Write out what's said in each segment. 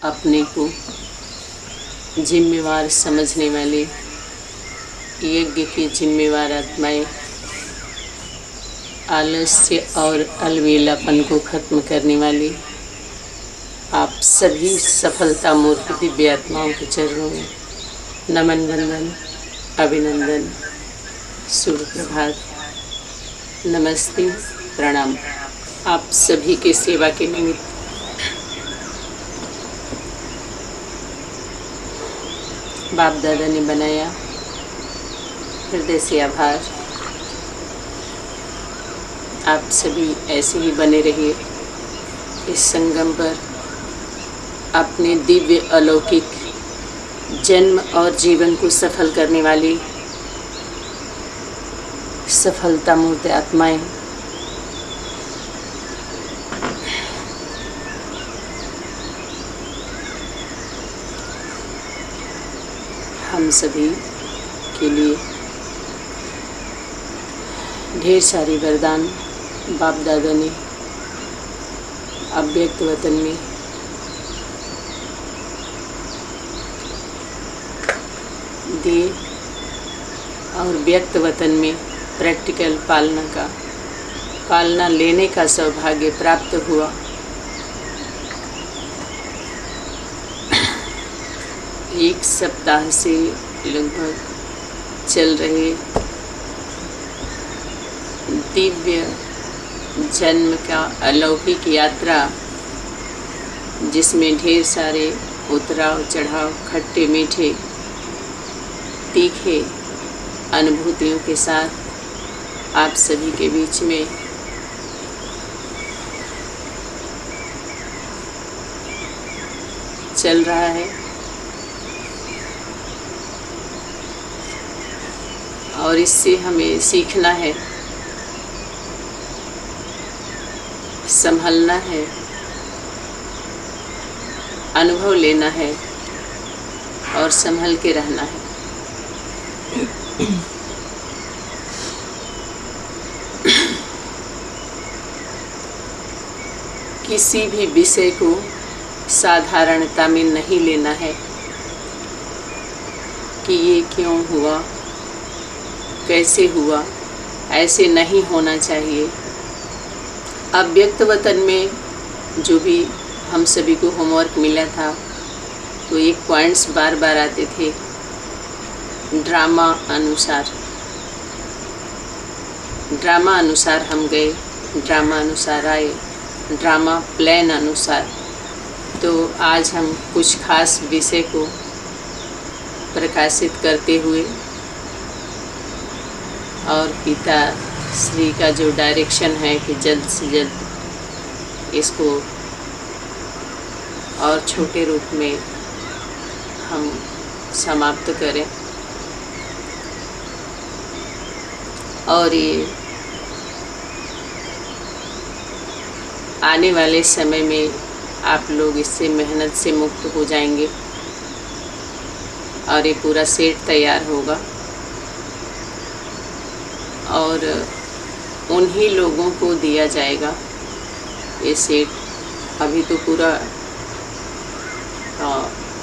अपने को जिम्मेवार समझने वाले यज्ञ की जिम्मेवार आत्माएं, आलस्य और अलवेलापन को खत्म करने वाली आप सभी सफलता मूर्त दिव्य आत्माओं के चरणों में नमन, वंदन, अभिनंदन, शुभ प्रभात, नमस्ते, प्रणाम। आप सभी के सेवा के निमित्त बाप दादा ने बनाया हृदय से आभार। आप सभी ऐसे ही बने रहिए इस संगम पर, अपने दिव्य अलौकिक जन्म और जीवन को सफल करने वाली सफलता मूर्त आत्माएं हम सभी के लिए ढेर सारी वरदान बाप दादा ने अव्यक्त वतन में दिए और व्यक्त वतन में प्रैक्टिकल पालना लेने का सौभाग्य प्राप्त हुआ। एक सप्ताह से लगभग चल रहे दिव्य जन्म का अलौकिक यात्रा, जिसमें ढेर सारे उतराव चढ़ाव, खट्टे मीठे तीखे अनुभूतियों के साथ आप सभी के बीच में चल रहा है। और इससे हमें सीखना है, संभलना है, अनुभव लेना है और संभल के रहना है। किसी भी विषय को साधारणता में नहीं लेना है कि ये क्यों हुआ, कैसे हुआ, ऐसे नहीं होना चाहिए। अव्यक्त वतन में जो भी हम सभी को होमवर्क मिला था, तो एक पॉइंट्स बार बार आते थे, ड्रामा अनुसार हम गए, ड्रामा अनुसार आए, ड्रामा प्लान अनुसार। तो आज हम कुछ खास विषय को प्रकाशित करते हुए और पिता श्री का जो डायरेक्शन है कि जल्द से जल्द इसको और छोटे रूप में हम समाप्त करें, और ये आने वाले समय में आप लोग इससे मेहनत से मुक्त हो जाएंगे और ये पूरा सेट तैयार होगा। और उन्हीं लोगों को दिया जाएगा ये सेट। अभी तो पूरा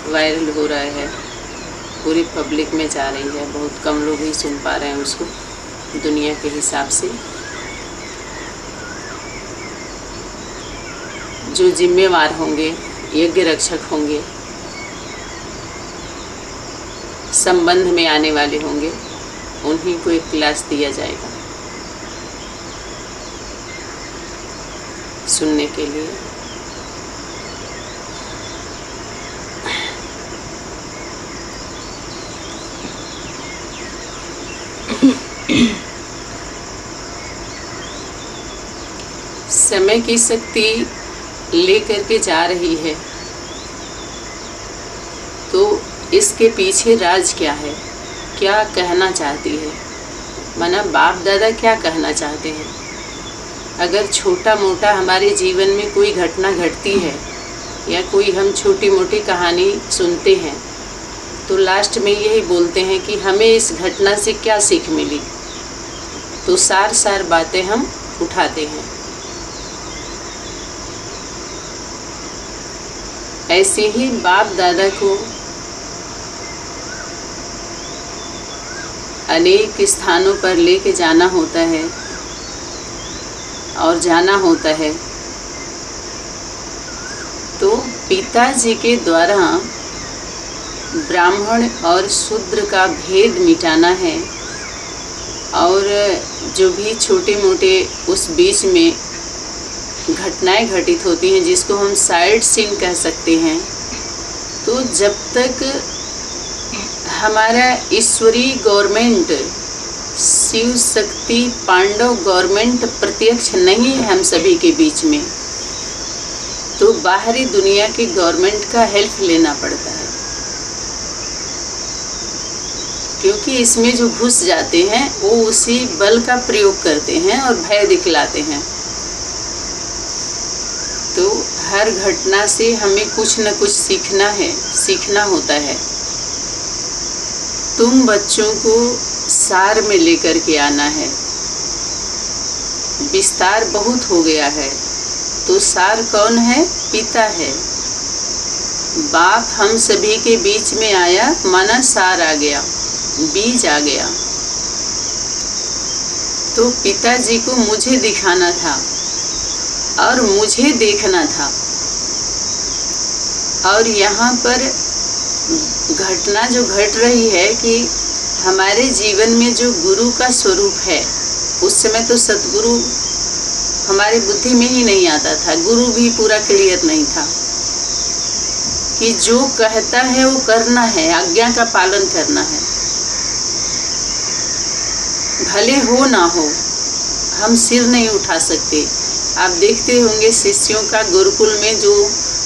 वायरल हो रहा है, पूरी पब्लिक में जा रही है, बहुत कम लोग ही सुन पा रहे हैं उसको दुनिया के हिसाब से। जो जिम्मेवार होंगे, यज्ञ रक्षक होंगे, संबंध में आने वाले होंगे, उन्हीं को एक क्लास दिया जाएगा सुनने के लिए। समय की शक्ति लेकर के जा रही है, तो इसके पीछे राज क्या है, क्या कहना चाहती है, माना बाप दादा क्या कहना चाहते हैं। अगर छोटा मोटा हमारे जीवन में कोई घटना घटती है या कोई हम छोटी मोटी कहानी सुनते हैं, तो लास्ट में यही बोलते हैं कि हमें इस घटना से क्या सीख मिली। तो सार बातें हम उठाते हैं। ऐसे ही बाप दादा को अनेक स्थानों पर लेके जाना होता है और जाना होता है। तो पिताजी के द्वारा ब्राह्मण और शूद्र का भेद मिटाना है और जो भी छोटे मोटे उस बीच में घटनाएं घटित होती हैं जिसको हम साइड सीन कह सकते हैं, तो जब तक हमारा ईश्वरीय गवर्नमेंट शिव शक्ति पांडव गवर्नमेंट प्रत्यक्ष नहीं है हम सभी के बीच में, तो बाहरी दुनिया के गवर्नमेंट का हेल्प लेना पड़ता है, क्योंकि इसमें जो घुस जाते हैं वो उसी बल का प्रयोग करते हैं और भय दिखलाते हैं। तो हर घटना से हमें कुछ न कुछ सीखना होता है। तुम बच्चों को सार में लेकर के आना है। विस्तार बहुत हो गया है, तो सार कौन है? पिता है। बाप हम सभी के बीच में आया, माना सार आ गया, बीज आ गया। तो पिताजी को मुझे दिखाना था और मुझे देखना था, और यहाँ पर घटना जो घट रही है कि हमारे जीवन में जो गुरु का स्वरूप है, उस समय तो सतगुरु हमारे बुद्धि में ही नहीं आता था, गुरु भी पूरा क्लियर नहीं था कि जो कहता है वो करना है, आज्ञा का पालन करना है, भले हो ना हो, हम सिर नहीं उठा सकते। आप देखते होंगे शिष्यों का गुरुकुल में जो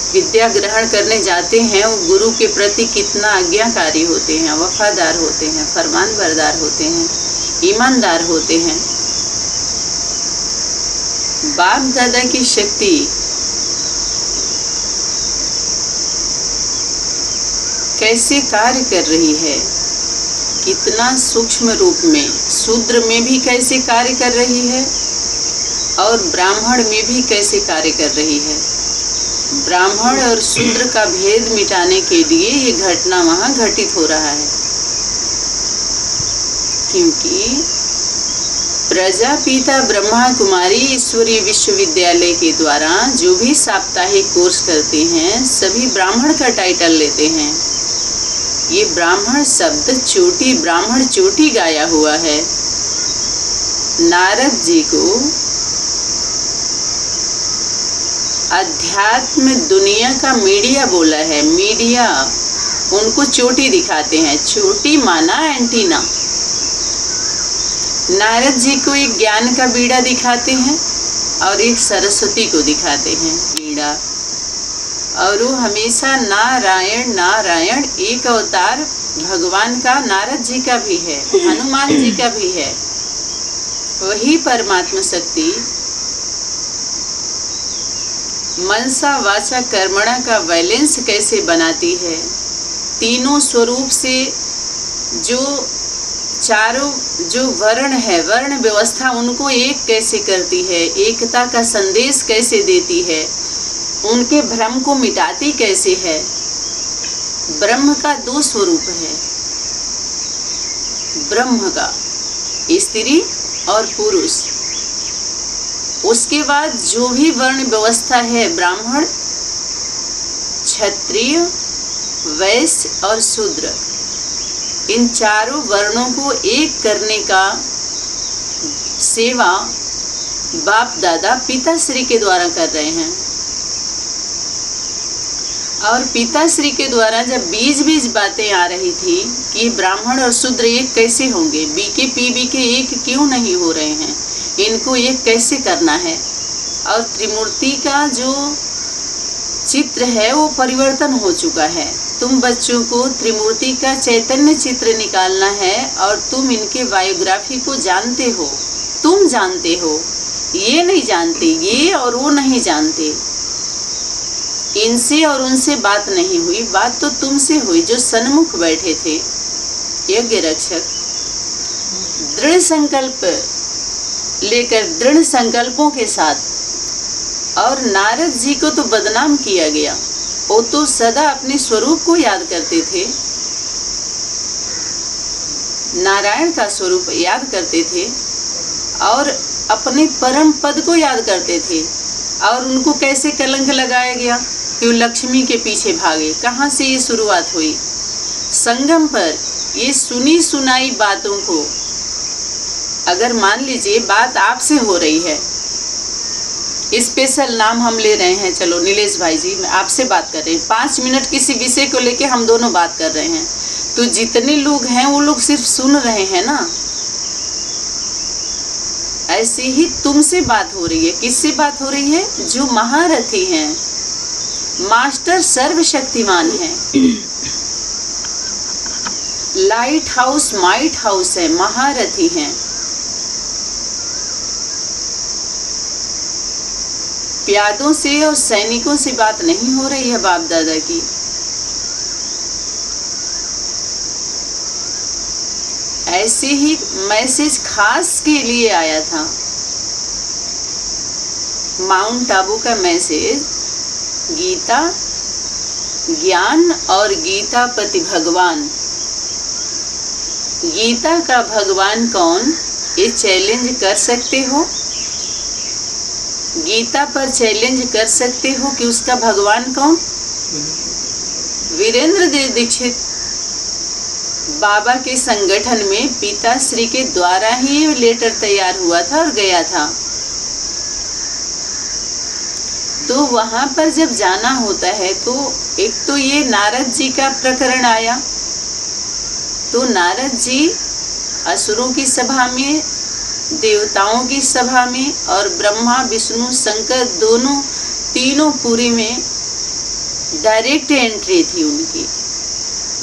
विद्या ग्रहण करने जाते हैं वो गुरु के प्रति कितना आज्ञाकारी होते हैं, वफादार होते हैं, फरमानबरदार होते हैं, ईमानदार होते हैं। बाप दादा की शक्ति कैसे कार्य कर रही है, कितना सूक्ष्म रूप में, शूद्र में भी कैसे कार्य कर रही है और ब्राह्मण में भी कैसे कार्य कर रही है। ब्राह्मण और शूद्र का भेद मिटाने के लिए ये घटना वहाँ घटित हो रहा है, क्योंकि प्रजापिता ब्रह्मा कुमारी ईश्वरीय विश्वविद्यालय के द्वारा जो भी साप्ताहिक कोर्स करते हैं सभी ब्राह्मण का टाइटल लेते हैं। ये ब्राह्मण शब्द चोटी, ब्राह्मण चोटी गाया हुआ है। नारद जी को अध्यात्म दुनिया का मीडिया बोला है, मीडिया उनको चोटी दिखाते हैं, चोटी माना एंटीना। नारद जी को एक ज्ञान का बीड़ा दिखाते हैं और एक सरस्वती को दिखाते हैं बीड़ा, और वो हमेशा नारायण नारायण, एक अवतार भगवान का नारद जी का भी है, हनुमान जी का भी है। वही परमात्मा शक्ति मनसा वाचा कर्मणा का बैलेंस कैसे बनाती है, तीनों स्वरूप से जो चारों जो वर्ण है, वर्ण व्यवस्था उनको एक कैसे करती है, एकता का संदेश कैसे देती है, उनके भ्रम को मिटाती कैसे है। ब्रह्म का दो स्वरूप है, ब्रह्म का स्त्री और पुरुष। उसके बाद जो भी वर्ण व्यवस्था है, ब्राह्मण, क्षत्रिय, वैश्य और शूद्र, इन चारों वर्णों को एक करने का सेवा बाप दादा पिताश्री के द्वारा कर रहे हैं। और पिताश्री के द्वारा जब बीज बातें आ रही थी कि ब्राह्मण और शूद्र एक कैसे होंगे, बीके पीबी के एक क्यों नहीं हो रहे हैं, इनको एक कैसे करना है, और त्रिमूर्ति का जो चित्र है वो परिवर्तन हो चुका है। तुम बच्चों को त्रिमूर्ति का चैतन्य चित्र निकालना है और तुम इनके बायोग्राफी को जानते हो, तुम जानते हो, ये नहीं जानते, ये और वो नहीं जानते। इनसे और उनसे बात नहीं हुई, बात तो तुमसे हुई जो सन्मुख बैठे थे यज्ञ रक्षक। दृढ़ संकल्प लेकर, दृढ़ संकल्पों के साथ। और नारद जी को तो बदनाम किया गया, वो तो सदा अपने स्वरूप को याद करते थे, नारायण का स्वरूप याद करते थे और अपने परम पद को याद करते थे। और उनको कैसे कलंक लगाया गया कि वो लक्ष्मी के पीछे भागे। कहाँ से ये शुरुआत हुई? संगम पर ये सुनी सुनाई बातों को, अगर मान लीजिए बात आपसे हो रही है, स्पेशल नाम हम ले रहे हैं, चलो नीलेश भाई जी मैं आपसे बात कर रहे हैं, 5 मिनट किसी विषय को लेके हम दोनों बात कर रहे हैं, तो जितने लोग हैं वो लोग सिर्फ सुन रहे हैं ना। ऐसे ही तुमसे बात हो रही है। किससे बात हो रही है? जो महारथी हैं, मास्टर सर्वशक्तिमान हैं, लाइट हाउस माइट हाउस है, महारथी हैं। प्यादों से और सैनिकों से बात नहीं हो रही है बाप दादा की। ऐसे ही मैसेज खास के लिए आया था, माउंट आबू का मैसेज, गीता ज्ञान और गीता पति भगवान। गीता का भगवान कौन, ये चैलेंज कर सकते हो? गीता पर चैलेंज कर सकते हो कि उसका भगवान कौन? वीरेंद्र देव दीक्षित बाबा के संगठन में पिताश्री के द्वारा ही ये लेटर तैयार हुआ था और गया था। तो वहां पर जब जाना होता है तो एक तो ये नारद जी का प्रकरण आया, तो नारद जी असुरों की सभा में, देवताओं की सभा में और ब्रह्मा विष्णु शंकर दोनों तीनों पूरी में डायरेक्ट एंट्री थी उनकी,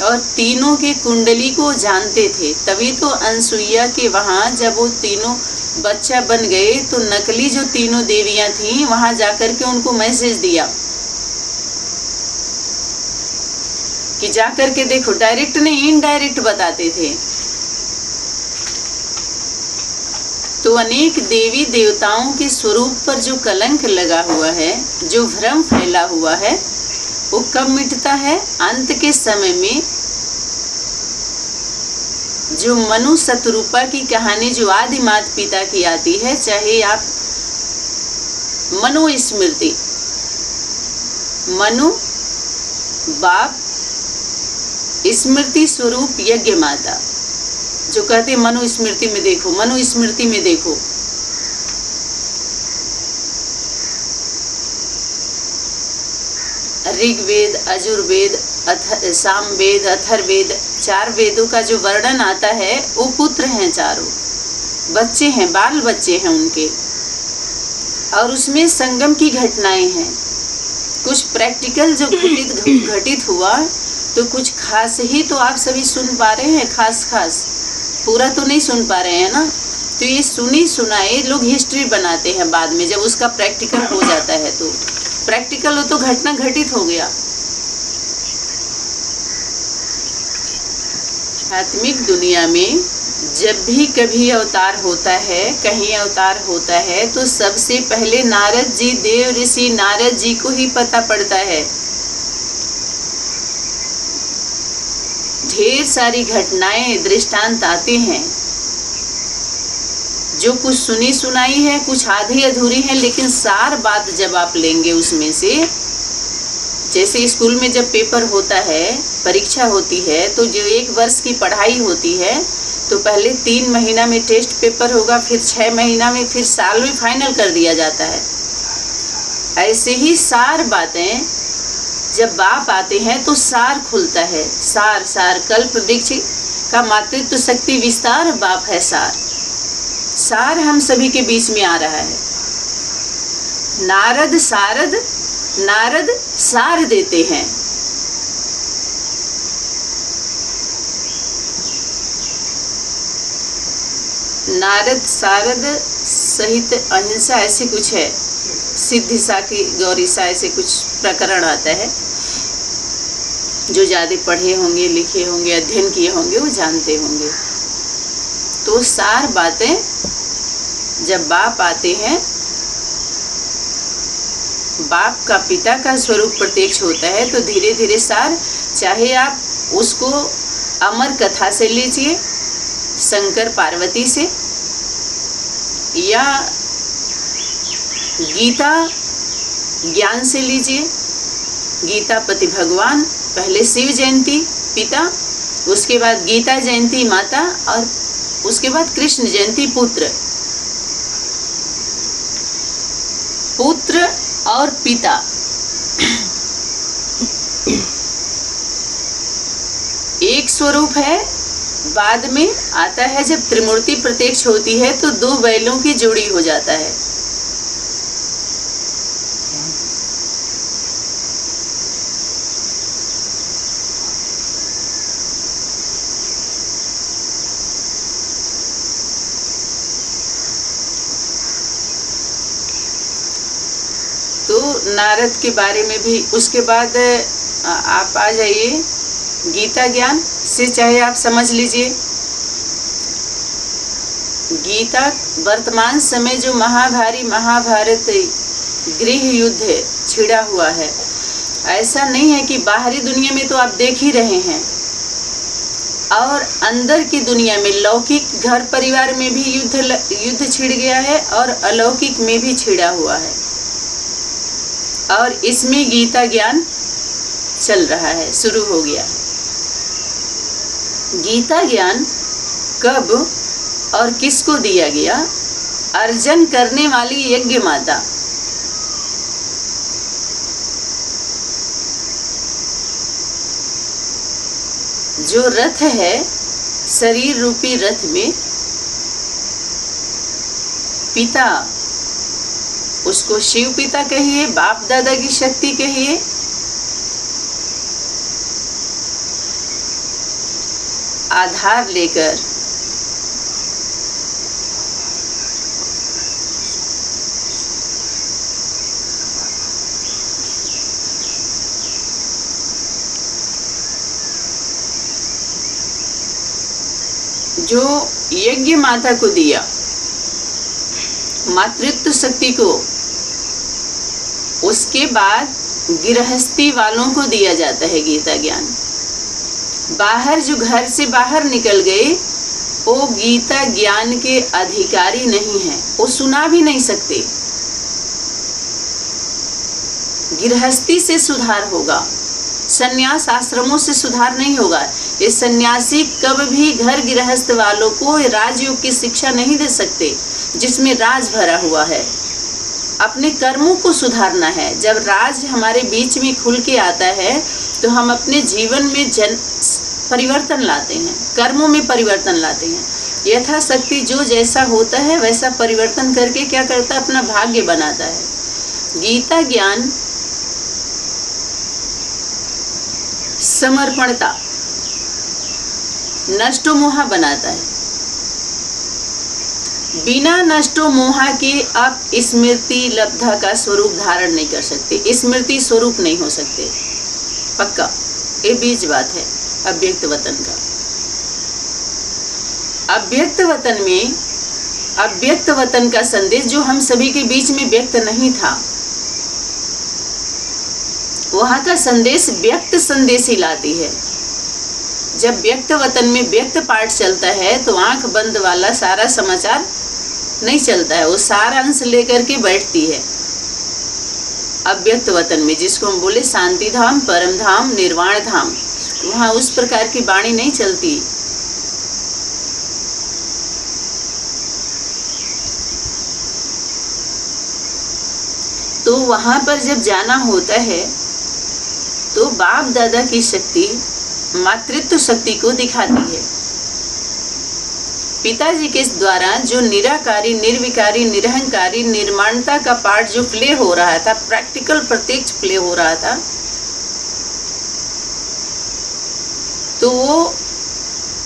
और तीनों के कुंडली को जानते थे। तभी तो अनसुईया के वहाँ जब वो तीनों बच्चा बन गए तो नकली जो तीनों देवियां थीं वहाँ जाकर के उनको मैसेज दिया कि जाकर के देखो। डायरेक्ट नहीं, इनडायरेक्ट बताते थे। तो अनेक देवी देवताओं के स्वरूप पर जो कलंक लगा हुआ है, जो भ्रम फैला हुआ है, वो कब मिटता है? अंत के समय में। जो मनु शतरूपा की कहानी जो आदि माता पिता की आती है, चाहे आप मनु स्मृति, मनु बाप स्मृति स्वरूप यज्ञ माता, जो कहते मनु स्मृति में देखो, मनु स्मृति में देखो। ऋग्वेद, अजुर्वेद, सामवेद, अथर्ववेद, 4 वेदों का जो वर्णन आता है, वो पुत्र हैं, चारों बच्चे हैं, बाल बच्चे हैं उनके, और उसमें संगम की घटनाएं हैं। कुछ प्रैक्टिकल जो घटित हुआ, तो कुछ खास ही तो आप सभी सुन पा रहे हैं, खास पूरा तो नहीं सुन पा रहे हैं ना। तो ये सुनी सुनाए लोग हिस्ट्री बनाते हैं बाद में, जब उसका प्रैक्टिकल हो जाता है। तो प्रैक्टिकल हो तो घटना घटित हो गया। आत्मिक दुनिया में जब भी कभी अवतार होता है, कहीं अवतार होता है, तो सबसे पहले नारद जी, देव ऋषि नारद जी को ही पता पड़ता है। ढेर सारी घटनाएं, दृष्टांत आते हैं, जो कुछ सुनी सुनाई है, कुछ आधी अधूरी है, लेकिन सार बात जब आप लेंगे उसमें से, जैसे स्कूल में जब पेपर होता है, परीक्षा होती है, तो जो 1 वर्ष की पढ़ाई होती है, तो पहले 3 महीना में टेस्ट पेपर होगा, फिर 6 महीना में, फिर साल में फाइनल कर दिया जाता है। ऐसे ही सार बातें जब बाप आते हैं तो सार खुलता है। सार कल्प वृक्ष का मातृत्व शक्ति विस्तार बाप है। सार हम सभी के बीच में आ रहा है। नारद सार देते हैं। नारद सारद सहित अहिंसा ऐसे कुछ है, सिद्धि सा की गौरी सा ऐसे कुछ प्रकरण आता है। जो ज़्यादा पढ़े होंगे, लिखे होंगे, अध्ययन किए होंगे, वो जानते होंगे। तो सार बातें जब बाप आते हैं बाप का पिता का स्वरूप प्रत्यक्ष होता है तो धीरे धीरे सार, चाहे आप उसको अमर कथा से लीजिए, शंकर पार्वती से, या गीता ज्ञान से लीजिए, गीता पति भगवान, पहले शिव जयंती पिता, उसके बाद गीता जयंती माता, और उसके बाद कृष्ण जयंती पुत्र। पुत्र और पिता एक स्वरूप है। बाद में आता है जब त्रिमूर्ति प्रत्यक्ष होती है तो दो बैलों की जोड़ी हो जाता है। तो नारद के बारे में भी, उसके बाद आप आ जाइए गीता ज्ञान से, चाहे आप समझ लीजिए गीता वर्तमान समय जो महाभारत गृह युद्ध छिड़ा हुआ है, ऐसा नहीं है कि बाहरी दुनिया में तो आप देख ही रहे हैं, और अंदर की दुनिया में लौकिक घर परिवार में भी युद्ध छिड़ गया है और अलौकिक में भी छिड़ा हुआ है, और इसमें गीता ज्ञान चल रहा है, शुरू हो गया है। गीता ज्ञान कब और किसको दिया गया? अर्जन करने वाली यज्ञ माता। जो रथ है, शरीर रूपी रथ में पिता, उसको शिव पिता कहिए, बाप दादा की शक्ति कहिए, आधार लेकर जो यज्ञ माता को दिया, मातृत्व शक्ति को, उसके बाद गृहस्थी वालों को दिया जाता है गीता ज्ञान। बाहर जो घर से बाहर निकल गए वो गीता ज्ञान के अधिकारी नहीं हैं, वो सुना भी नहीं सकते। गृहस्थी से सुधार होगा, संन्यास आश्रमों से सुधार नहीं होगा। ये सन्यासी कब भी घर गृहस्थ वालों को राजयोग की शिक्षा नहीं दे सकते जिसमें राज भरा हुआ है। अपने कर्मों को सुधारना है। जब राज हमारे बीच में खुल के आता है तो हम अपने जीवन में परिवर्तन लाते हैं, कर्मों में परिवर्तन लाते हैं। यथाशक्ति जो जैसा होता है वैसा परिवर्तन करके क्या करता है, अपना भाग्य बनाता है। गीता ज्ञान समर्पणता, नष्टो मोहा बनाता है। बिना नष्टो मोहा के आप स्मृति लब्धा का स्वरूप धारण नहीं कर सकते, स्मृति स्वरूप नहीं हो सकते, पक्का। ये बीज बात है अव्यक्त वतन का। अव्यक्त वतन में अव्यक्त वतन का संदेश जो हम सभी के बीच में व्यक्त नहीं था, वहाँ का संदेश व्यक्त संदेश ही लाती है। जब व्यक्त वतन में व्यक्त पाठ चलता है तो आंख बंद वाला सारा समाचार नहीं चलता है, वो सारा अंश लेकर के बैठती है। अव्यक्त वतन में जिसको हम बोले शांति धाम, परम धाम, निर्वाण धाम, वहाँ उस प्रकार की वाणी नहीं चलती। तो वहाँ पर जब जाना होता है तो बाप दादा की शक्ति मातृत्व शक्ति को दिखाती है। पिताजी के द्वारा जो निराकारी, निर्विकारी, निरहंकारी, निर्माणता का पाठ जो प्ले हो रहा था, प्रैक्टिकल प्रत्यक्ष प्ले हो रहा था, तो वो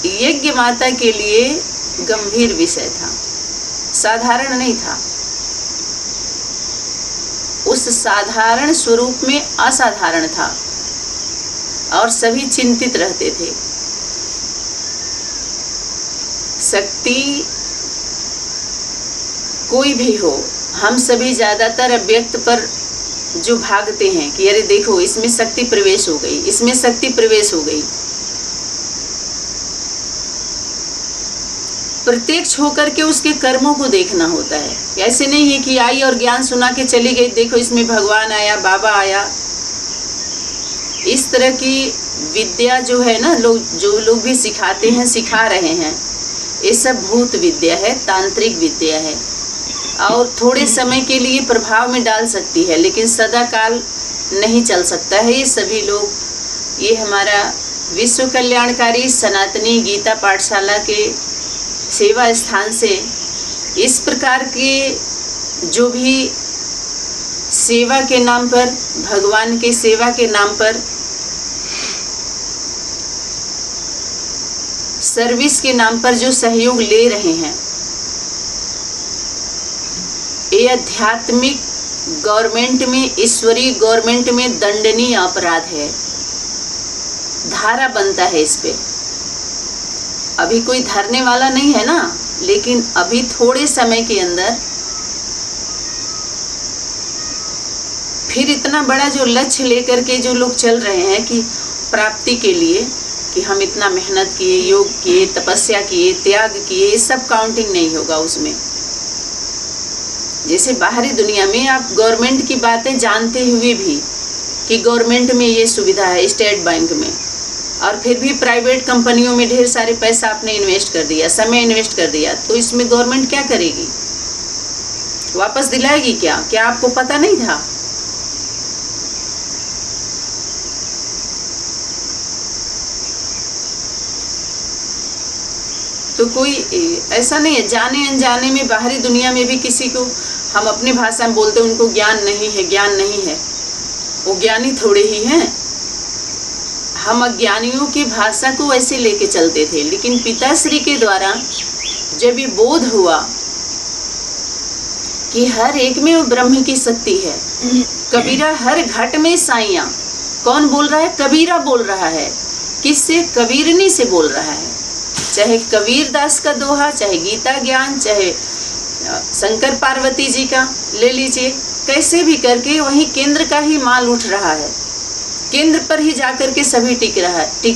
यज्ञ माता के लिए गंभीर विषय था, साधारण नहीं था। उस साधारण स्वरूप में असाधारण था और सभी चिंतित रहते थे। शक्ति कोई भी हो, हम सभी ज़्यादातर अव्यक्त पर जो भागते हैं कि अरे देखो इसमें शक्ति प्रवेश हो गई, इसमें शक्ति प्रवेश हो गई। प्रत्यक्ष होकर के उसके कर्मों को देखना होता है। ऐसे नहीं है कि आई और ज्ञान सुना के चली गई, देखो इसमें भगवान आया, बाबा आया। इस तरह की विद्या जो है ना, जो लोग भी सिखाते हैं, सिखा रहे हैं, ये सब भूत विद्या है, तांत्रिक विद्या है और थोड़े समय के लिए प्रभाव में डाल सकती है, लेकिन सदा काल नहीं चल सकता है। ये सभी लोग, ये हमारा विश्व कल्याणकारी सनातनी गीता पाठशाला के सेवा स्थान से इस प्रकार के जो भी सेवा के नाम पर, भगवान के सेवा के नाम पर, सर्विस के नाम पर जो सहयोग ले रहे हैं, ये आध्यात्मिक गवर्नमेंट में, ईश्वरीय गवर्नमेंट में दंडनीय अपराध है। धारा बनता है इस पे। अभी कोई धरने वाला नहीं है ना, लेकिन अभी थोड़े समय के अंदर फिर इतना बड़ा जो लक्ष्य लेकर के जो लोग चल रहे हैं कि प्राप्ति के लिए, कि हम इतना मेहनत किए, योग किए, तपस्या किए, त्याग किए, ये सब काउंटिंग नहीं होगा उसमें। जैसे बाहरी दुनिया में आप गवर्नमेंट की बातें जानते हुए भी कि गवर्नमेंट में ये सुविधा है, स्टेट बैंक में, और फिर भी प्राइवेट कंपनियों में ढेर सारे पैसा आपने इन्वेस्ट कर दिया, समय इन्वेस्ट कर दिया, तो इसमें गवर्नमेंट क्या करेगी? वापस दिलाएगी क्या? क्या आपको पता नहीं था? तो कोई ऐसा नहीं है, जाने अनजाने में बाहरी दुनिया में भी किसी को हम अपनी भाषा में बोलते हैं उनको ज्ञान नहीं है, ज्ञान नहीं है, वो ज्ञानी थोड़े ही हैं। हम अज्ञानियों की भाषा को ऐसे लेके चलते थे, लेकिन पिताश्री के द्वारा जब ये बोध हुआ कि हर एक में वो ब्रह्म की शक्ति है, कबीरा हर घट में साइयाँ, कौन बोल रहा है? कबीरा बोल रहा है। किससे? कबीरनी से बोल रहा है। चाहे कबीर दास का दोहा, चाहे गीता ज्ञान, चाहे शंकर पार्वती जी का ले लीजिए, कैसे भी करके वही केंद्र का ही माल उठ रहा है। केंद्र पर ही जाकर के सभी टिक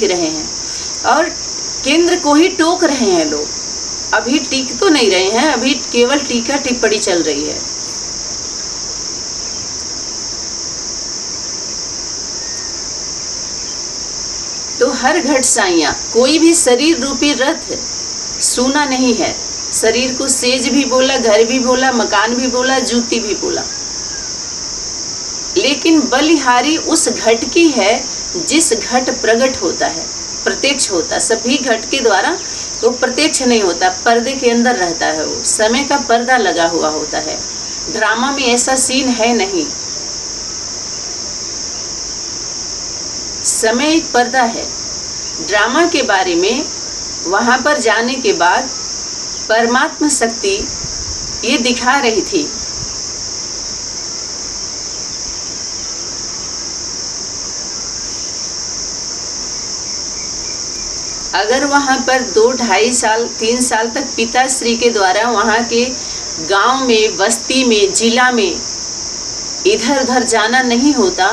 रहे हैं और केंद्र को ही टोक रहे हैं लोग। अभी टिक तो नहीं रहे हैं, अभी केवल टीका टिप्पणी चल रही है। तो हर घट साइयाँ, कोई भी शरीर रूपी रथ सूना नहीं है। शरीर को सेज भी बोला, घर भी बोला, मकान भी बोला, जूती भी बोला, लेकिन बलिहारी उस घट की है जिस घट प्रकट होता है, प्रत्यक्ष होता। सभी घट के द्वारा वो प्रत्यक्ष नहीं होता, पर्दे के अंदर रहता है, वो समय का पर्दा लगा हुआ होता है। ड्रामा में ऐसा सीन है नहीं, समय एक पर्दा है। ड्रामा के बारे में वहाँ पर जाने के बाद परमात्मा शक्ति ये दिखा रही थी। अगर वहाँ पर 2, 2.5 साल, 3 साल तक पिताश्री के द्वारा वहाँ के गांव में, बस्ती में, जिला में इधर उधर जाना नहीं होता,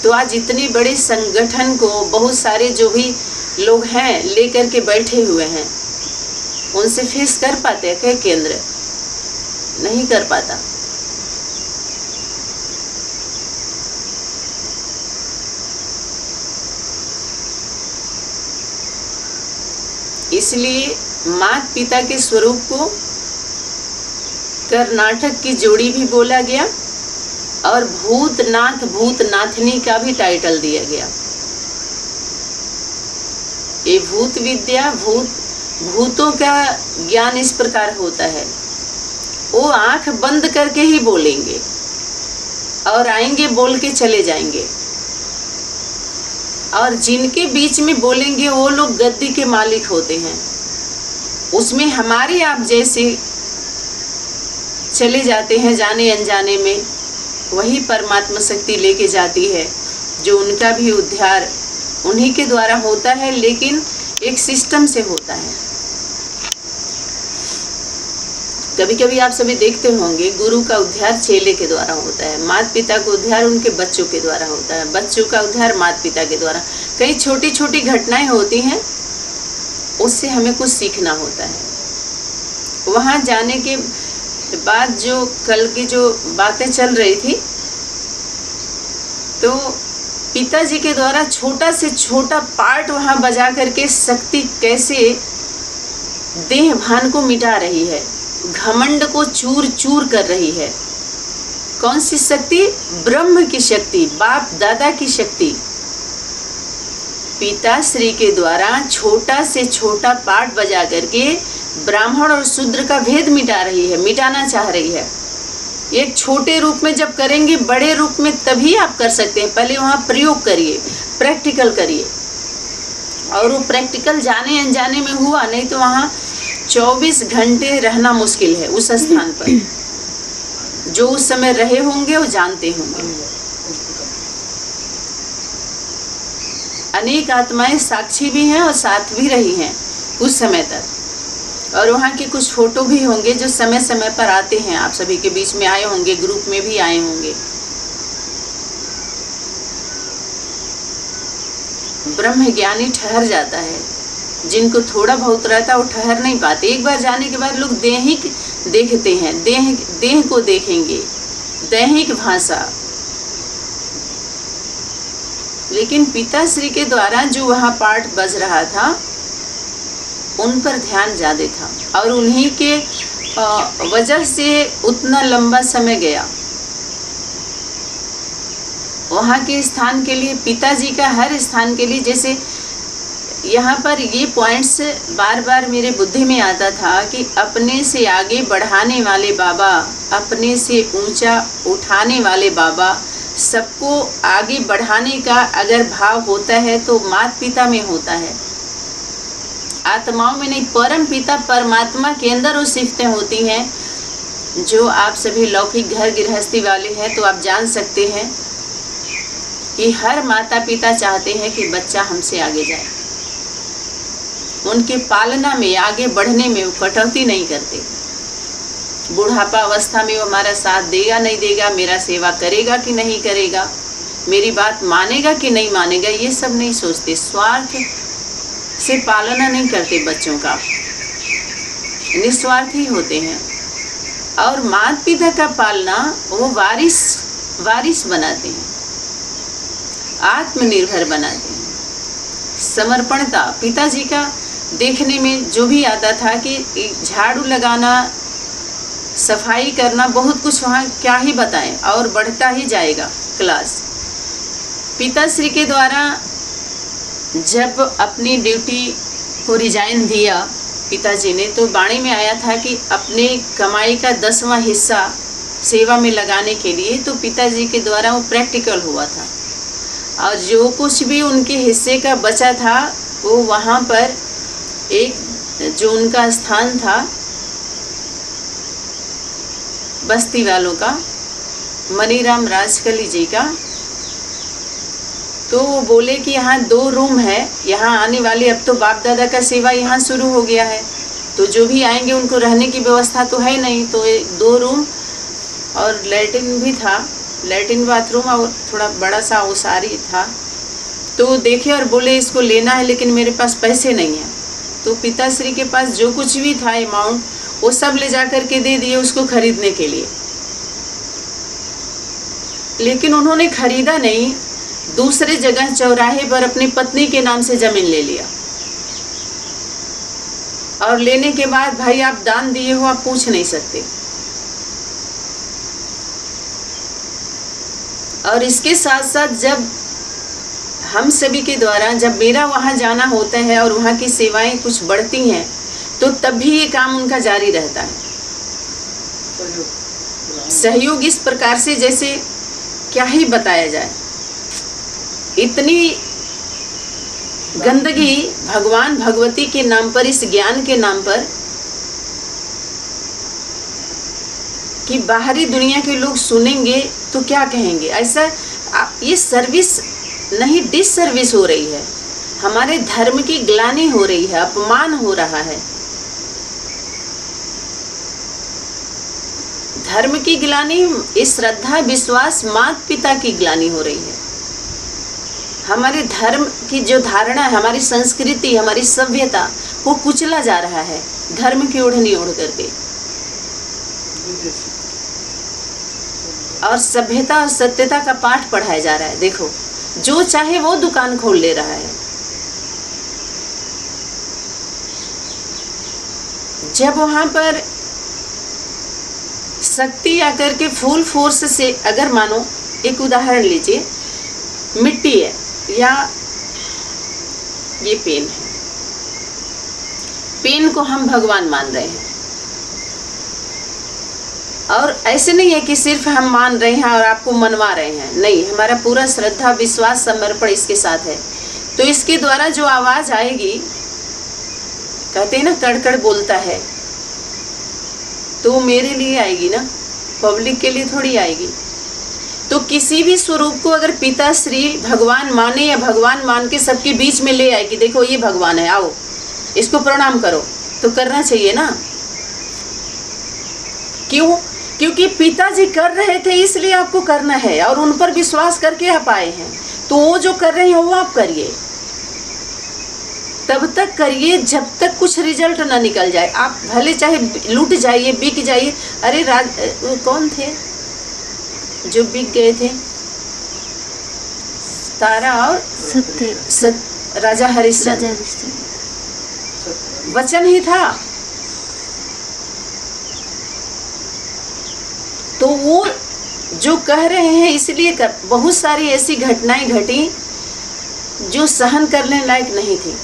तो आज इतने बड़े संगठन को बहुत सारे जो भी लोग हैं लेकर के बैठे हुए हैं, उनसे फेस कर पाते हैं क्या केंद्र? नहीं कर पाता। इसलिए माता पिता के स्वरूप को कर्नाटक की जोड़ी भी बोला गया और भूतनाथ भूतनाथनी का भी टाइटल दिया गया। ये भूत विद्या, भूतों का ज्ञान इस प्रकार होता है। वो आंख बंद करके ही बोलेंगे और आएंगे, बोल के चले जाएंगे, और जिनके बीच में बोलेंगे वो लोग गद्दी के मालिक होते हैं। उसमें हमारे आप जैसे चले जाते हैं जाने अनजाने में, वही परमात्मा शक्ति लेके जाती है, जो उनका भी उद्धार उन्हीं के द्वारा होता है, लेकिन एक सिस्टम से होता है। कभी कभी आप सभी देखते होंगे, गुरु का उद्धार चेले के द्वारा होता है, माता पिता का उद्धार उनके बच्चों के द्वारा होता है, बच्चों का उद्धार माता पिता के द्वारा। कई छोटी छोटी घटनाएं होती हैं, उससे हमें कुछ सीखना होता है। वहाँ जाने के बाद जो कल की जो बातें चल रही थी, तो पिताजी के द्वारा छोटा से छोटा पार्ट वहाँ बजा करके शक्ति कैसे देह भान को मिटा रही है, घमंड को चूर चूर कर रही है। कौन सी शक्ति? ब्रह्म की शक्ति, बाप दादा की शक्ति पिताश्री के द्वारा छोटा से छोटा पार्ट बजा करके ब्राह्मण और शूद्र का भेद मिटा रही है, मिटाना चाह रही है। एक छोटे रूप में जब करेंगे, बड़े रूप में तभी आप कर सकते हैं। पहले वहाँ प्रयोग करिए, प्रैक्टिकल करिए, और वो प्रैक्टिकल जाने अनजाने में हुआ, नहीं तो वहाँ 24 घंटे रहना मुश्किल है उस स्थान पर। जो उस समय रहे होंगे वो जानते होंगे। अनेक आत्माएं साक्षी भी हैं और साथ भी रही हैं उस समय तक। और वहाँ के कुछ फोटो भी होंगे जो समय समय पर आते हैं, आप सभी के बीच में आए होंगे, ग्रुप में भी आए होंगे। ब्रह्म ज्ञानी ठहर जाता है, जिनको थोड़ा बहुत रहता है वो ठहर नहीं पाते। एक बार जाने के बाद लोग दैहिक देखते हैं, देह को देखेंगे, दैहिक भाषा। लेकिन पिताश्री के द्वारा जो वहाँ पाठ बज रहा था, उन पर ध्यान ज़्यादा था, और उन्हीं के वजह से उतना लंबा समय गया। वहाँ के स्थान के लिए, पिताजी का हर स्थान के लिए, जैसे यहाँ पर ये पॉइंट्स बार बार मेरे बुद्धि में आता था कि अपने से आगे बढ़ाने वाले बाबा, अपने से ऊंचा उठाने वाले बाबा, सबको आगे बढ़ाने का अगर भाव होता है तो माता पिता में होता है, आत्माओं में नहीं। परम पिता परमात्मा के अंदर वो सिफतें होती हैं। जो आप सभी लौकिक घर गृहस्थी वाले हैं तो आप जान सकते हैं कि हर माता पिता चाहते हैं कि बच्चा हमसे आगे जाए। उनके पालना में, आगे बढ़ने में वो कटौती नहीं करते। बुढ़ापा अवस्था में वो हमारा साथ देगा नहीं देगा, मेरा सेवा करेगा कि नहीं करेगा, मेरी बात मानेगा कि नहीं मानेगा, ये सब नहीं सोचते। स्वार्थ से पालना नहीं करते बच्चों का, निस्वार्थी होते हैं। और माता पिता का पालना वो वारिस बनाते हैं, आत्मनिर्भर बनाते हैं। समर्पणता पिताजी का देखने में जो भी आता था कि झाड़ू लगाना, सफाई करना, बहुत कुछ वहाँ क्या ही बताएं, और बढ़ता ही जाएगा क्लास। पिताश्री के द्वारा जब अपनी ड्यूटी को रिजाइन दिया पिताजी ने, तो वाणी में आया था कि अपने कमाई का 10वां हिस्सा सेवा में लगाने के लिए। तो पिताजी के द्वारा वो प्रैक्टिकल हुआ था, और जो कुछ भी उनके हिस्से का बचा था वो वहाँ पर एक जो उनका स्थान था बस्ती वालों का, मनीराम राजकली जी का, तो वो बोले कि यहाँ 2 रूम है, यहाँ आने वाले, अब तो बाप दादा का सेवा यहाँ शुरू हो गया है, तो जो भी आएंगे उनको रहने की व्यवस्था तो है नहीं, तो 2 रूम और लैट्रिन भी था, लैट्रिन बाथरूम, और थोड़ा बड़ा सा ओसारी था। तो देखे और बोले इसको लेना है, लेकिन मेरे पास पैसे नहीं हैं। तो पिताश्री के पास जो कुछ भी था अमाउंट, वो सब ले जा कर के दे दिए उसको खरीदने के लिए। लेकिन उन्होंने खरीदा नहीं, दूसरे जगह चौराहे पर अपनी पत्नी के नाम से जमीन ले लिया। और लेने के बाद, भाई आप दान दिए हो, आप पूछ नहीं सकते। और इसके साथ साथ जब हम सभी के द्वारा, जब मेरा वहाँ जाना होता है और वहाँ की सेवाएं कुछ बढ़ती हैं, तो तब भी ये काम उनका जारी रहता है। सहयोग इस प्रकार से, जैसे क्या ही बताया जाए। इतनी गंदगी भगवान भगवती के नाम पर, इस ज्ञान के नाम पर, कि बाहरी दुनिया के लोग सुनेंगे तो क्या कहेंगे। ऐसा ये सर्विस नहीं, डिसर्विस हो रही है, हमारे धर्म की ग्लानि हो रही है, अपमान हो रहा है। धर्म की ग्लानि, इस श्रद्धा विश्वास माता पिता की ग्लानि हो रही है। हमारे धर्म की जो धारणा है, हमारी संस्कृति, हमारी सभ्यता, वो कुचला जा रहा है धर्म की ओढ़नी ओढ़ करके। और सभ्यता और सत्यता का पाठ पढ़ाया जा रहा है। देखो, जो चाहे वो दुकान खोल ले रहा है। जब वहां पर शक्ति आकर के फुल फोर्स से, अगर मानो एक उदाहरण लीजिए, मिट्टी है या ये पेन है, पेन को हम भगवान मान रहे हैं। और ऐसे नहीं है कि सिर्फ हम मान रहे हैं और आपको मनवा रहे हैं, नहीं, हमारा पूरा श्रद्धा विश्वास समर्पण इसके साथ है। तो इसके द्वारा जो आवाज आएगी, कहते हैं ना कड़कड़ बोलता है, तो वो मेरे लिए आएगी ना, पब्लिक के लिए थोड़ी आएगी। तो किसी भी स्वरूप को अगर पिता श्री भगवान माने या भगवान मान के सबके बीच में ले आए कि देखो ये भगवान है, आओ इसको प्रणाम करो, तो करना चाहिए ना। क्यों? क्योंकि पिताजी कर रहे थे इसलिए आपको करना है, और उन पर विश्वास करके आप आए हैं। तो वो जो कर रहे हैं वो आप करिए, तब तक करिए जब तक कुछ रिजल्ट ना निकल जाए। आप भले चाहे लूट जाइए, बिक जाइए। अरे वो कौन थे जो बिक गए थे? तारा और राजा हरिश्चंद्र। वचन ही था। तो वो जो कह रहे हैं इसलिए कर, बहुत सारी ऐसी घटनाएं घटी जो सहन करने लायक नहीं थी।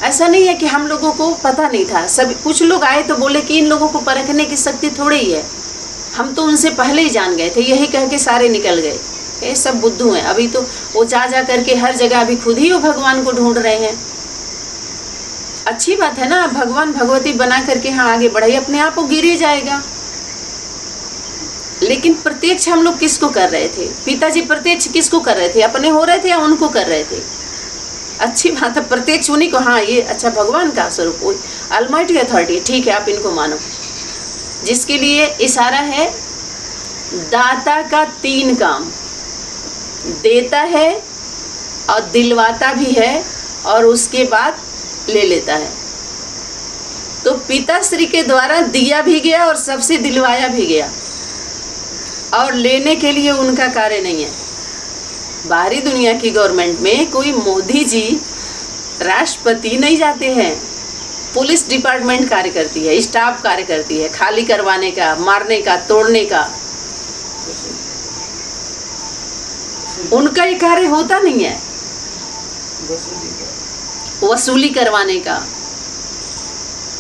ऐसा नहीं है कि हम लोगों को पता नहीं था। सब कुछ लोग आए तो बोले कि इन लोगों को परखने की शक्ति थोड़ी ही है, हम तो उनसे पहले ही जान गए थे, यही कह के सारे निकल गए। ये सब बुद्धू हैं। अभी तो वो जा करके हर जगह अभी खुद ही वो भगवान को ढूंढ रहे हैं। अच्छी बात है ना, भगवान भगवती बना करके हाँ आगे बढ़ाइए, अपने आप वो गिर ही जाएगा। लेकिन प्रत्यक्ष हम लोग किसको कर रहे थे? पिताजी प्रत्यक्ष किसको कर रहे थे? अपने हो रहे थे या उनको कर रहे थे? अच्छी बात है, प्रत्यक्ष उन्हीं को। हाँ ये अच्छा भगवान का स्वरूप, अलमाइटी अथॉरिटी, ठीक है आप इनको मानो। जिसके लिए इशारा है दाता का 3 काम, देता है और दिलवाता भी है और उसके बाद ले लेता है। तो पिता श्री के द्वारा दिया भी गया और सबसे दिलवाया भी गया, और लेने के लिए उनका कार्य नहीं है। बाहरी दुनिया की गवर्नमेंट में कोई मोदी जी, राष्ट्रपति नहीं जाते हैं। पुलिस डिपार्टमेंट कार्य करती है, स्टाफ कार्य करती है, खाली करवाने का, मारने का, तोड़ने का। उनका ये कार्य होता नहीं है, वसूली करवाने का,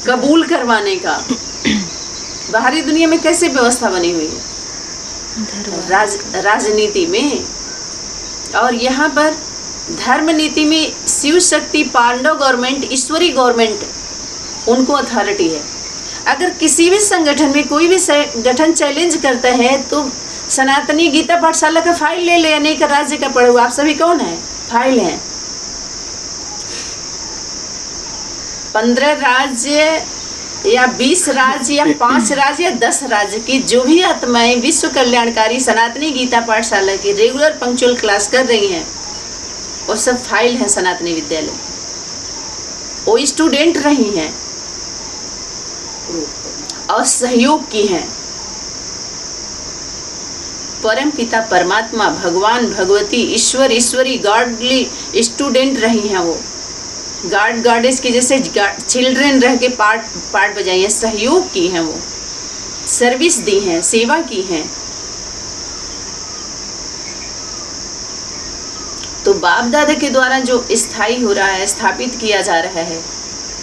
कबूल करवाने का। बाहरी दुनिया में कैसे व्यवस्था बनी हुई है? राजनीति में। और यहाँ पर धर्म नीति में शिव शक्ति, पांडव गवर्नमेंट, ईश्वरी गवर्नमेंट, उनको अथॉरिटी है। अगर किसी भी संगठन में कोई भी संगठन चैलेंज करता है तो सनातनी गीता पाठशाला का फाइल ले ले, अनेक राज्य का पढ़े हुए। आप सभी कौन है? फाइल हैं। 15 राज्य या 20 राज्य या 5 राज्य या 10 राज्य की जो भी आत्माएं विश्व कल्याणकारी सनातनी गीता पाठशाला की रेगुलर पंक्चुअल क्लास कर रही हैं, वो सब फाइल है सनातनी विद्यालय। वो स्टूडेंट रही हैं और सहयोग की हैं। परम पिता परमात्मा, भगवान, भगवती, ईश्वर, ईश्वरी, गॉडली स्टूडेंट रही हैं। वो गार्ड गॉडेस की जैसे चिल्ड्रन रह के पार्ट बजाई हैं, सहयोग की हैं, वो सर्विस दी हैं, सेवा की हैं। तो बाप दादा के द्वारा जो स्थायी हो रहा है, स्थापित किया जा रहा है,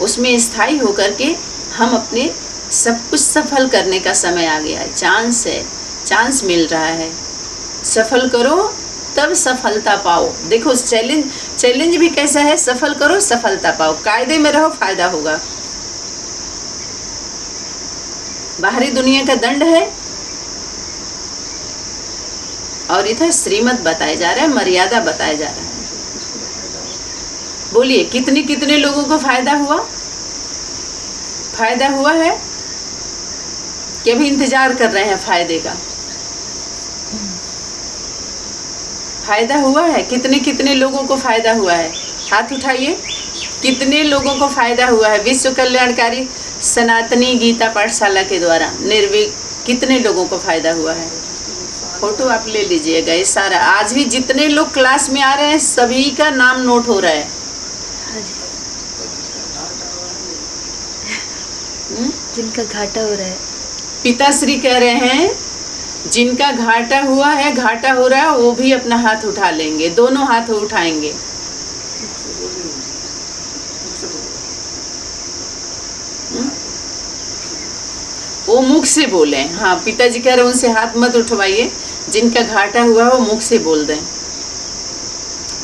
उसमें स्थायी होकर के हम अपने सब कुछ सफल करने का समय आ गया है। चांस है, चांस मिल रहा है। सफल करो तब सफलता पाओ। देखो चैलेंज भी कैसा है, सफल करो सफलता पाओ। कायदे में रहो, फायदा होगा। बाहरी दुनिया का दंड है और इधर श्रीमत बताया जा रहा है, मर्यादा बताया जा रहा है। बोलिए कितने कितने लोगों को फायदा हुआ? फायदा हुआ है। कि अभी इंतजार कर रहे हैं फायदे का? फायदा हुआ है? कितने कितने लोगों को फायदा हुआ है? हाथ उठाइए। कितने लोगों को फायदा हुआ है विश्व कल्याणकारी सनातनी गीता पाठशाला के द्वारा? निर्विक कितने लोगों को फायदा हुआ है? फोटो आप ले लीजिएगा। ये सारा आज भी जितने लोग क्लास में आ रहे हैं सभी का नाम नोट हो रहा है। जिनका घाटा हो रहा है, पिताश्री कह रहे हैं जिनका घाटा हुआ है, घाटा हो रहा है, वो भी अपना हाथ उठा लेंगे। दोनों हाथ उठाएंगे। वो मुख से बोले। हाँ, पिताजी कह रहे हैं उनसे हाथ मत उठवाइए, जिनका घाटा हुआ है वो मुख से बोल दें।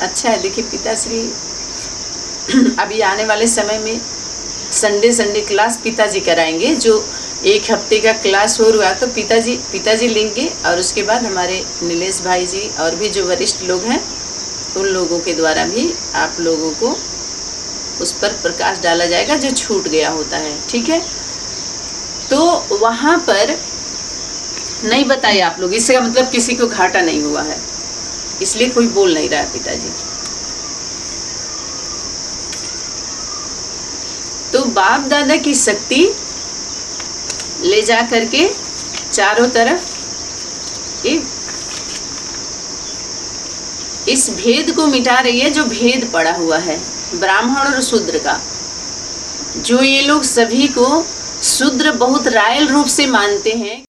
अच्छा है। देखिए पिताश्री अभी आने वाले समय में संडे क्लास पिताजी कराएंगे। जो एक हफ्ते का क्लास हो रहा तो पिताजी लेंगे, और उसके बाद हमारे नीलेश भाई जी और भी जो वरिष्ठ लोग हैं उन लोगों के द्वारा भी आप लोगों को उस पर प्रकाश डाला जाएगा जो छूट गया होता है। ठीक है, तो वहाँ पर नहीं बताइए आप लोग, इसका मतलब किसी को घाटा नहीं हुआ है, इसलिए कोई बोल नहीं रहा है पिताजी। तो बाप दादा की शक्ति ले जा करके चारों तरफ इस भेद को मिटा रही है, जो भेद पड़ा हुआ है ब्राह्मण और शूद्र का। जो ये लोग सभी को शूद्र बहुत रायल रूप से मानते हैं।